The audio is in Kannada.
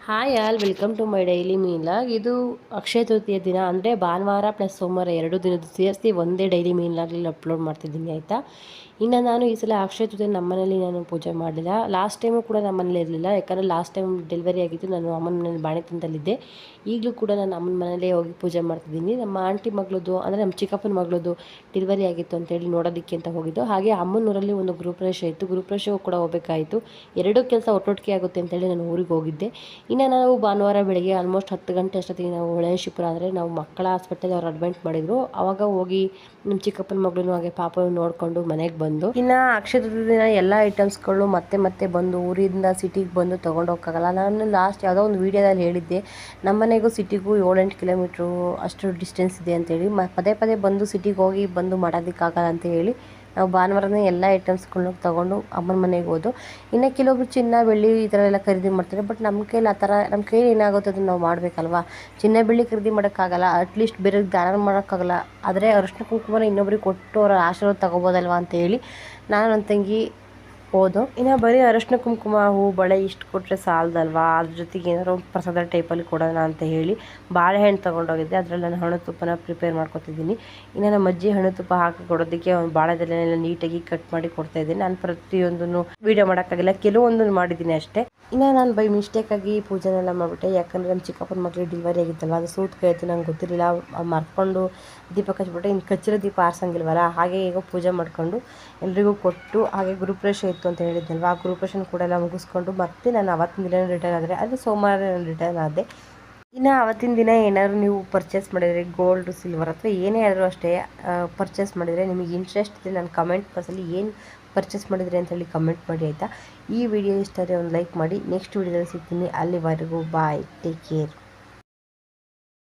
Hi all welcome to my daily ಮೀನ್ಲಾಗ್. ಇದು ಅಕ್ಷಯ ತೃತೀಯ ದಿನ ಅಂದರೆ ಭಾನುವಾರ ಪ್ಲಸ್ ಸೋಮವಾರ 2 ದಿನದ್ದು ಸೇರಿಸಿ ಒಂದೇ ಡೈಲಿ ಮೀನ್ಲಾಗಲ್ಲಿ ಅಪ್ಲೋಡ್ ಮಾಡ್ತಿದ್ದೀನಿ ಆಯಿತಾ. ಇನ್ನು ನಾನು ಈ ಸಲ ಅಕ್ಷಯ ತೃತೀಯ ನಮ್ಮನೇಲಿ ನಾನು ಪೂಜೆ ಮಾಡಲಿಲ್ಲ. ಲಾಸ್ಟ್ ಟೈಮು ಕೂಡ ನಮ್ಮ ಮನೇಲಿ ಇರಲಿಲ್ಲ, ಯಾಕಂದರೆ ಲಾಸ್ಟ್ ಟೈಮ್ ಡೆಲಿವರಿ ಆಗಿತ್ತು. ನಾನು ಅಮ್ಮನ ಮನೇಲಿ ಬಾಣೆತನದಲ್ಲಿದ್ದೆ. ಈಗಲೂ ಕೂಡ ನಾನು ಅಮ್ಮನ ಮನೇಲೇ ಹೋಗಿ ಪೂಜೆ ಮಾಡ್ತಿದ್ದೀನಿ. ನಮ್ಮ ಆಂಟಿ ಮಗಳದ್ದು ಅಂದರೆ ನಮ್ಮ ಚಿಕ್ಕಪ್ಪನ ಮಗಳದ್ದು ಡೆಲಿವರಿ ಆಗಿತ್ತು ಅಂತೇಳಿ ನೋಡೋದಕ್ಕೆ ಅಂತ ಹೋಗಿದ್ದು. ಹಾಗೆ ಅಮ್ಮನೂರಲ್ಲಿ ಒಂದು ಗೃಹಪ್ರವೇಶ ಇತ್ತು, ಗೃಹಪ್ರವೇಶವೂ ಕೂಡ ಹೋಗಬೇಕಾಯಿತು. ಎರಡೂ ಕೆಲಸ ಒಟ್ಟೊಟ್ಟಿಗೆ ಆಗುತ್ತೆ ಅಂತೇಳಿ ನಾನು ಊರಿಗೆ ಹೋಗಿದ್ದೆ. ಇನ್ನು ನಾವು ಭಾನುವಾರ ಬೆಳಗ್ಗೆ ಆಲ್ಮೋಸ್ಟ್ 10 ಗಂಟೆ ಅಷ್ಟೊತ್ತಿಗೆ ನಾವು ಹೊಳೆನರಸೀಪುರ ಅಂದರೆ ನಾವು ಮಕ್ಕಳ ಹಾಸ್ಪಿಟಲ್ ಅವ್ರು ಅಡ್ಮಿಟ್ ಮಾಡಿದರು. ಆವಾಗ ಹೋಗಿ ನಮ್ಮ ಚಿಕ್ಕಪ್ಪನ ಮಗಳೂ ಹಾಗೆ ಪಾಪನ ನೋಡಿಕೊಂಡು ಮನೆಗೆ ಬಂದು, ಇನ್ನು ಅಕ್ಷಯ ತೃತೀಯ ದಿನ ಎಲ್ಲ ಐಟಮ್ಸ್ಗಳು ಮತ್ತೆ ಬಂದು ಊರಿಂದ ಸಿಟಿಗೆ ಬಂದು ತೊಗೊಂಡೋಗಕ್ಕಾಗಲ್ಲ. ನಾನು ಲಾಸ್ಟ್ ಯಾವುದೋ ಒಂದು ವೀಡಿಯೋದಲ್ಲಿ ಹೇಳಿದ್ದೆ, ನಮ್ಮ ಮನೆಗೂ ಸಿಟಿಗೂ 7-8 ಕಿಲೋಮೀಟ್ರು ಅಷ್ಟು ಡಿಸ್ಟೆನ್ಸ್ ಇದೆ ಅಂತೇಳಿ. ಪದೇ ಬಂದು ಸಿಟಿಗೆ ಹೋಗಿ ಬಂದು ಮಾಡೋದಕ್ಕಾಗಲ್ಲ ಅಂತ ಹೇಳಿ ನಾವು ಭಾನುವಾರನೇ ಎಲ್ಲ ಐಟಮ್ಸ್ಗಳನ್ನ ತೊಗೊಂಡು ಅಮ್ಮನ ಮನೆಗೆ ಹೋದು. ಇನ್ನು ಕೆಲವೊಬ್ರು ಚಿನ್ನ ಬೆಳ್ಳಿ ಈ ಥರ ಎಲ್ಲ ಖರೀದಿ ಮಾಡ್ತಾರೆ. ಬಟ್ ನಮ್ಮ ಕೈಲಿ ಆ ಥರ ನಮ್ಮ ಕೈಲಿ ಏನಾಗುತ್ತೆ ಅದನ್ನು ನಾವು ಮಾಡಬೇಕಲ್ವಾ. ಚಿನ್ನ ಬೆಳ್ಳಿ ಖರೀದಿ ಮಾಡೋಕ್ಕಾಗಲ್ಲ, ಅಟ್ಲೀಸ್ಟ್ ಬೇರೆಯವ್ರಿಗೆ ದಾನ ಮಾಡೋಕ್ಕಾಗಲ್ಲ. ಆದರೆ ಅರಿಶಿನ ಕುಂಕುಮನ ಇನ್ನೊಬ್ರಿಗೆ ಕೊಟ್ಟು ಅವರ ಆಶೀರ್ವಾದ ತೊಗೋಬೋದಲ್ವ ಅಂತ ಹೇಳಿ ನಾನು ನನ್ನ ತಂಗಿ ಹೋದು. ಇನ್ನು ಬರೀ ಅರಿಶಿನ ಕುಂಕುಮ ಹೂ ಬಳೆ ಇಷ್ಟು ಕೊಟ್ಟರೆ ಸಾಲದಲ್ವಾ, ಅದ್ರ ಜೊತೆಗೆ ಏನಾದ್ರು ಪ್ರಸಾದ ಟೈಪಲ್ಲಿ ಕೊಡೋಣ ಅಂತ ಹೇಳಿ ಬಾಳೆಹಣ್ಣು ತೊಗೊಂಡೋಗಿದ್ದೆ. ಅದರಲ್ಲಿ ನಾನು ಹಣ್ಣು ತುಪ್ಪನ ಪ್ರಿಪೇರ್ ಮಾಡ್ಕೊತಿದ್ದೀನಿ. ಇನ್ನು ನಮ್ಮ ಅಜ್ಜಿ ಹಣ್ಣು ತುಪ್ಪ ಹಾಕಿ ಕೊಡೋದಕ್ಕೆ ಒಂದು ಬಾಳೆದೆಲೆನೆಲ್ಲ ನೀಟಾಗಿ ಕಟ್ ಮಾಡಿ ಕೊಡ್ತಾಯಿದ್ದೀನಿ. ನಾನು ಪ್ರತಿಯೊಂದನ್ನು ವೀಡಿಯೋ ಮಾಡೋಕ್ಕಾಗಿಲ್ಲ, ಕೆಲವೊಂದನ್ನು ಮಾಡಿದ್ದೀನಿ ಅಷ್ಟೇ. ಇನ್ನು ನಾನು ಬೈ ಮಿಸ್ಟೇಕಾಗಿ ಪೂಜೆನೆಲ್ಲ ಮಾಡಿಬಿಟ್ಟೆ, ಯಾಕಂದರೆ ನಮ್ಮ ಚಿಕ್ಕಪ್ಪನ ಮಕ್ಕಳಿಗೆ ಡೆಲಿವರಿ ಆಗಿತ್ತಲ್ವ, ಅದು ಸೂತ್ಕ ಇತ್ತು, ನಂಗೆ ಗೊತ್ತಿರಲಿಲ್ಲ. ಮರ್ತ್ಕೊಂಡು ದೀಪ ಹಚ್ಬಿಟ್ಟೆ. ಇನ್ನು ಕಚ್ಚಿರೋ ದೀಪ ಆರಿಸಂಗಿಲ್ವಲ್ಲ, ಹಾಗೆ ಈಗ ಪೂಜೆ ಮಾಡ್ಕೊಂಡು ಎಲ್ರಿಗೂ ಕೊಟ್ಟು, ಹಾಗೆ ಗೃಹಪ್ರವೇಶ ಇತ್ತು ಅಂತ ಹೇಳಿದ್ನಲ್ವ, ಆ ಗೃಹಪ್ರವೇಶನ ಕೂಡ ಎಲ್ಲ ಮುಗಿಸ್ಕೊಂಡು ಮತ್ತೆ ನಾನು ಅವತ್ತಿನ ದಿನ ರಿಟರ್ನ್ ಆದರೆ, ಅದು ಸೋಮವಾರ ನಾನು ರಿಟರ್ನ್ ಆದೆ. ಇನ್ನು ಅವತ್ತಿನ ದಿನ ಏನಾದರೂ ನೀವು ಪರ್ಚೇಸ್ ಮಾಡಿದರೆ ಗೋಲ್ಡ್ ಸಿಲ್ವರ್ ಅಥವಾ ಏನೇ ಆದರೂ ಅಷ್ಟೇ ಪರ್ಚೇಸ್ ಮಾಡಿದರೆ ನಿಮಗೆ ಇಂಟ್ರೆಸ್ಟ್ ಇದೆ, ನಾನು ಕಮೆಂಟ್ ಬಾಕ್ಸಲ್ಲಿ ಏನು ಪರ್ಚೇಸ್ ಮಾಡಿದರೆ ಅಂತೇಳಿ ಕಮೆಂಟ್ ಮಾಡಿ ಆಯಿತಾ. ಈ ವಿಡಿಯೋ ಇಷ್ಟ ಆದರೆ ಒಂದು ಲೈಕ್ ಮಾಡಿ. ನೆಕ್ಸ್ಟ್ ವಿಡಿಯೋದಲ್ಲಿ ಸಿಗ್ತೀನಿ. ಅಲ್ಲಿವರೆಗೂ ಬಾಯ್, ಟೇಕ್ ಕೇರ್.